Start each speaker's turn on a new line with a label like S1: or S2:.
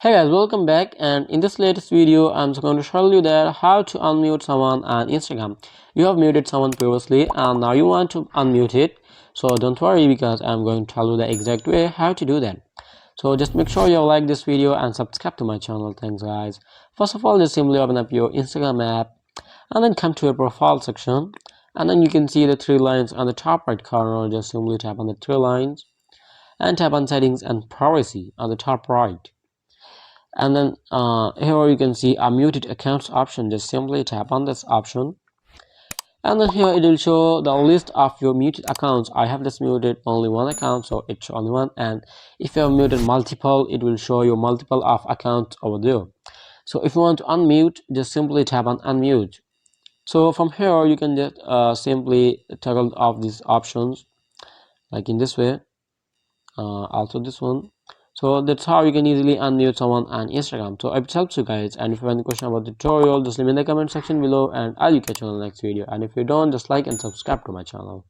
S1: Hey guys, welcome back, and in this latest video I'm going to show you that how to unmute someone on Instagram. You have muted someone previously and now you want to unmute it, so don't worry because I'm going to tell you the exact way how to do that. So just make sure you like this video and subscribe to my channel. Thanks guys. First of all, just simply open up your Instagram app and then come to your profile section, and then you can see the three lines on the top right corner. Just simply tap on the three lines and tap on settings and privacy on the top right, and then here you can see a muted accounts option. Just simply tap on this option, and then here it will show the list of your muted accounts. I have just muted only one account, so it shows only one, and if you have muted multiple, it will show you multiple of accounts over there. So if you want to unmute, just simply tap on unmute. So from here you can just simply toggle off these options like in this way, also this one. So that's how you can easily unmute someone on Instagram. So I hope it helps you guys, and if you have any question about the tutorial, just leave me in the comment section below and I'll catch you on the next video. And if you don't, just like and subscribe to my channel.